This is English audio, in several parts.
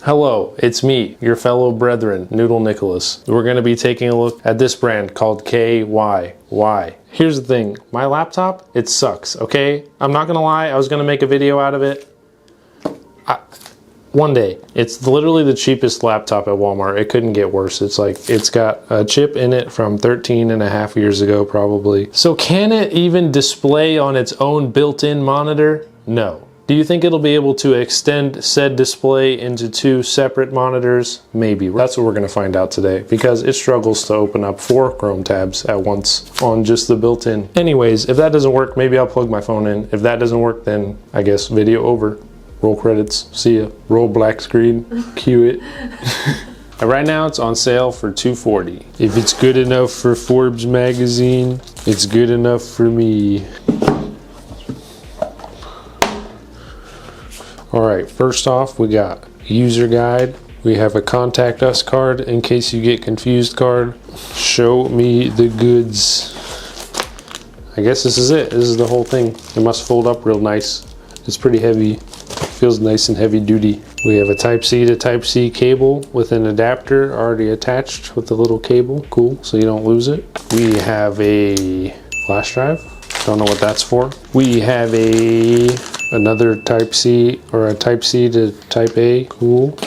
Hello, it's me, your fellow brethren, Noodle Nicholas. We're going to be taking a look at this brand called KYY. Here's the thing, my laptop, it sucks, okay? I'm not going to lie, I was going to make a video out of it. One day. It's literally the cheapest laptop at Walmart. It couldn't get worse. It's got a chip in it from 13.5 years ago probably. So can it even display on its own built-in monitor? No. Do you think it'll be able to extend said display into two separate monitors? Maybe. That's what we're going to find out today because it struggles to open up 4 Chrome tabs at once on just the built-in. Anyways, if that doesn't work, maybe I'll plug my phone in. If that doesn't work, then I guess video over. Roll credits. See ya. Roll black screen. Cue it. And right now it's on sale for $240. If it's good enough for Forbes magazine, it's good enough for me. Alright, first off we got a user guide. We have a contact us card in case you get confused card. Show me the goods. I guess this is it. This is the whole thing. It must fold up real nice. It's pretty heavy. Feels nice and heavy duty. We have a Type-C to Type-C cable with an adapter already attached with the little cable. Cool, so you don't lose it. We have a flash drive. Don't know what that's for. We have another Type-C or a Type-C to Type-A. Cool.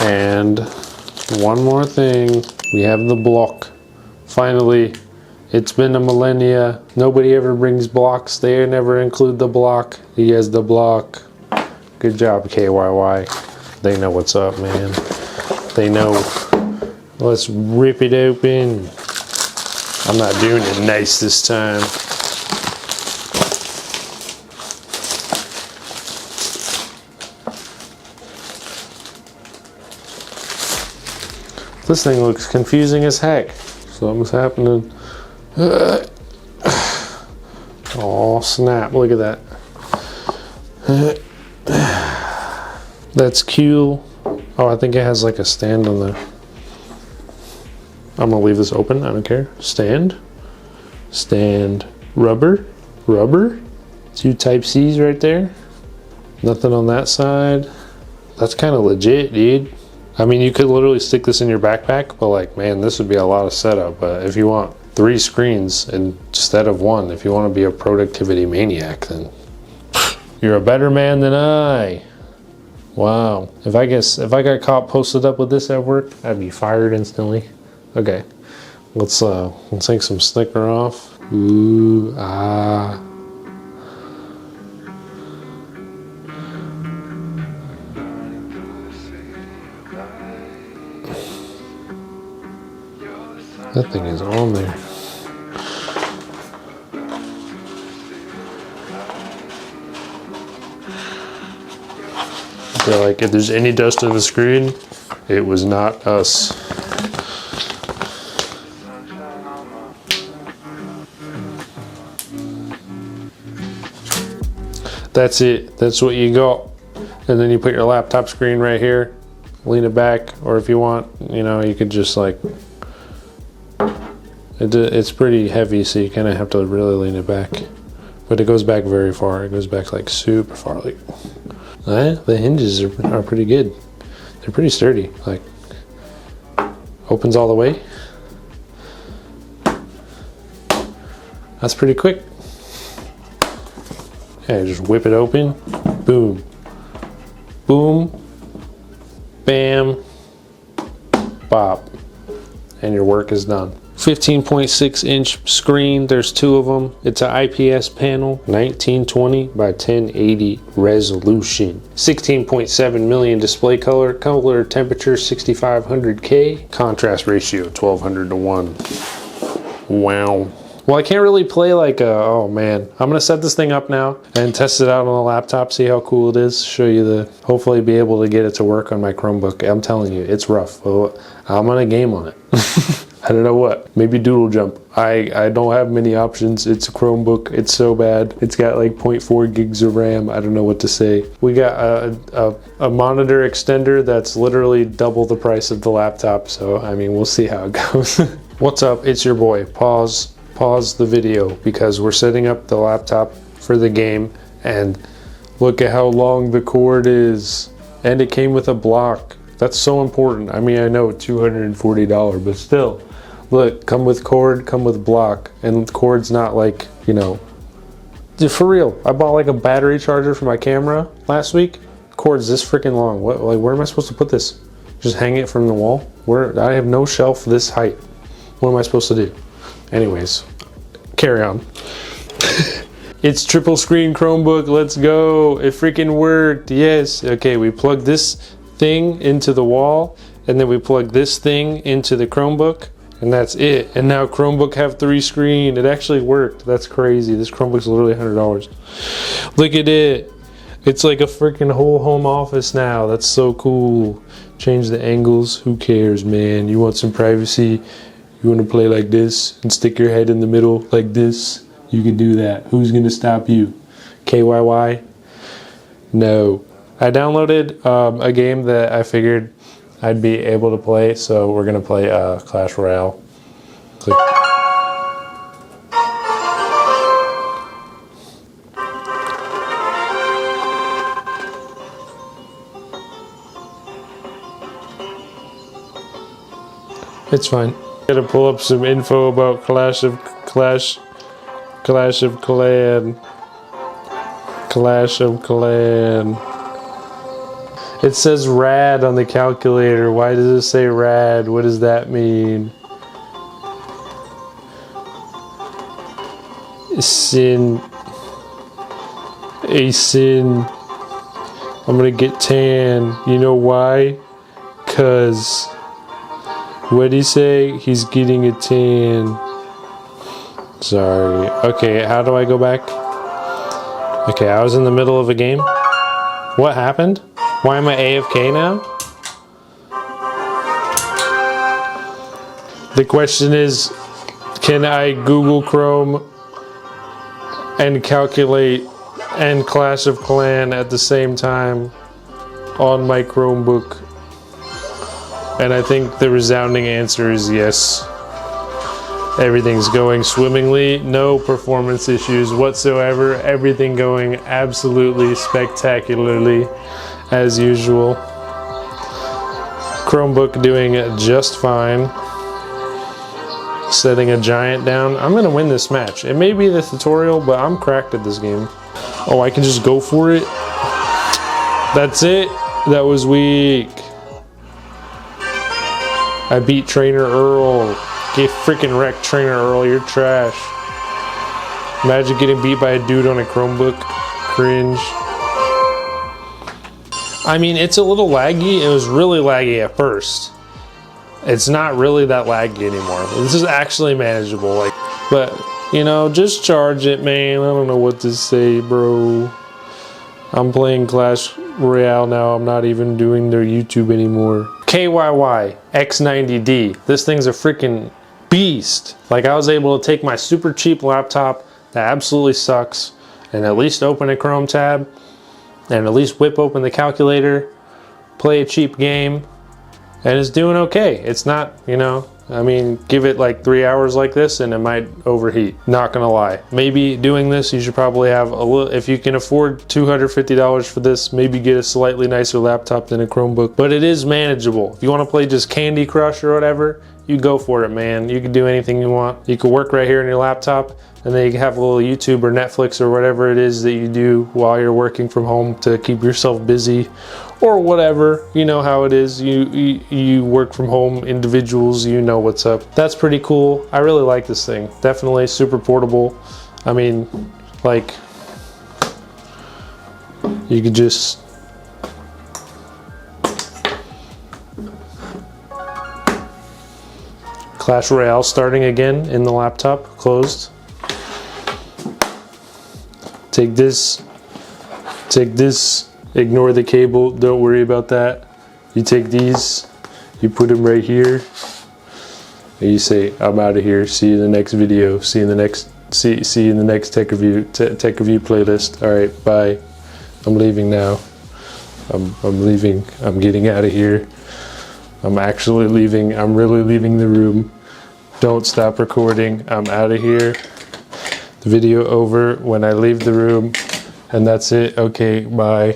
And one more thing. We have the block. Finally, it's been a millennia. Nobody ever brings blocks. They never include the block. He has the block. Good job, KYY. They know what's up, man. They know. Let's rip it open. I'm not doing it nice this time. This thing looks confusing as heck. Something's happening. Oh snap, look at that. That's cool. Oh, I think it has like a stand on there. I'm gonna leave this open, I don't care. Stand. Stand. Rubber. Rubber. 2 Type-C's right there. Nothing on that side. That's kind of legit, dude. I mean, you could literally stick this in your backpack, but like, man, this would be a lot of setup. But if you want 3 screens instead of 1, if you want to be a productivity maniac, then you're a better man than I. Wow. If I got caught posted up with this at work, I'd be fired instantly. Okay. Let's take some sticker off. Ooh, ah. That thing is on there. They're like, if there's any dust on the screen, it was not us. That's it. That's what you got. And then you put your laptop screen right here, lean it back, or if you want, you know, you could just like, it's pretty heavy, so you kind of have to really lean it back. But it goes back very far. It goes back like super far. Like, the hinges are pretty good. They're pretty sturdy. Like, opens all the way. That's pretty quick. Okay, just whip it open. Boom. Boom. Bam. Bop. And your work is done. 15.6 inch screen, there's 2 of them. It's an IPS panel, 1920 by 1080 resolution. 16.7 million display color, color temperature 6500K, contrast ratio 1200 to 1. Wow. Well, I can't really play like oh man. I'm gonna set this thing up now and test it out on the laptop, see how cool it is, show you hopefully be able to get it to work on my Chromebook. I'm telling you, it's rough. Well, I'm gonna game on it. I don't know what. Maybe Doodle Jump. I don't have many options. It's a Chromebook. It's so bad. It's got like 0.4 gigs of RAM. I don't know what to say. We got a monitor extender that's literally double the price of the laptop. So, I mean, we'll see how it goes. What's up? It's your boy. Pause the video because we're setting up the laptop for the game and look at how long the cord is. And it came with a block. That's so important. I mean, I know $240, but still. Look, come with cord, come with block. And cord's not like, you know, dude, for real. I bought like a battery charger for my camera last week. Cord's this freaking long. What, like, where am I supposed to put this? Just hang it from the wall? Where? I have no shelf this height. What am I supposed to do? Anyways, carry on. It's triple screen Chromebook, let's go. It freaking worked, yes. Okay, we plug this thing into the wall, and then we plug this thing into the Chromebook, and that's it. And now Chromebook have 3 screen. It actually worked, that's crazy. This Chromebook's literally $100. Look at it. It's like a freaking whole home office now. That's so cool. Change the angles, who cares, man? You want some privacy? You want to play like this and stick your head in the middle like this? You can do that. Who's gonna stop you? KYY? No. I downloaded a game that I figured I'd be able to play, so we're gonna play Clash Royale. Click. It's fine. Gotta pull up some info about Clash of Clan. It says rad on the calculator. Why does it say rad? What does that mean? Sin. A sin. I'm gonna get tan. You know why? 'Cause what'd he say? He's getting a tan. Sorry. Okay, how do I go back? Okay, I was in the middle of a game. What happened? Why am I AFK now? The question is, can I Google Chrome and calculate and Clash of Clan at the same time on my Chromebook? And I think the resounding answer is yes. Everything's going swimmingly, no performance issues whatsoever, everything going absolutely spectacularly as usual. Chromebook doing just fine. Setting a giant down. I'm gonna win this match. It may be the tutorial, but I'm cracked at this game. Oh, I can just go for it? That's it? That was weak. I beat Trainer Earl. Get freaking wrecked, Trainer Earl, you're trash. Imagine getting beat by a dude on a Chromebook. Cringe. I mean, it's a little laggy. It was really laggy at first. It's not really that laggy anymore. This is actually manageable. Like, but, you know, just charge it, man. I don't know what to say, bro. I'm playing Clash Royale now. I'm not even doing their YouTube anymore. KYY X90D. This thing's a freaking beast. Like, I was able to take my super cheap laptop that absolutely sucks and at least open a Chrome tab and at least whip open the calculator, play a cheap game, and it's doing okay. It's not, you know, I mean, give it like 3 hours like this and it might overheat. Not gonna lie. Maybe doing this, you should probably have a little, if you can afford $250 for this, maybe get a slightly nicer laptop than a Chromebook. But it is manageable. If you wanna play just Candy Crush or whatever, you go for it, man. You can do anything you want. You can work right here on your laptop, and then you can have a little YouTube or Netflix or whatever it is that you do while you're working from home to keep yourself busy or whatever. You know how it is. You work from home individuals, you know what's up. That's pretty cool. I really like this thing. Definitely super portable. I mean, like, you could just Clash Royale starting again in the laptop, closed. Take this, ignore the cable, don't worry about that. You take these, you put them right here, and you say, I'm out of here, see you in the next video, see you in the next tech review playlist. Alright, bye. I'm leaving now. I'm leaving, I'm getting out of here. I'm actually leaving, I'm really leaving the room. Don't stop recording, I'm out of here. The video over when I leave the room, and that's it. Okay, bye.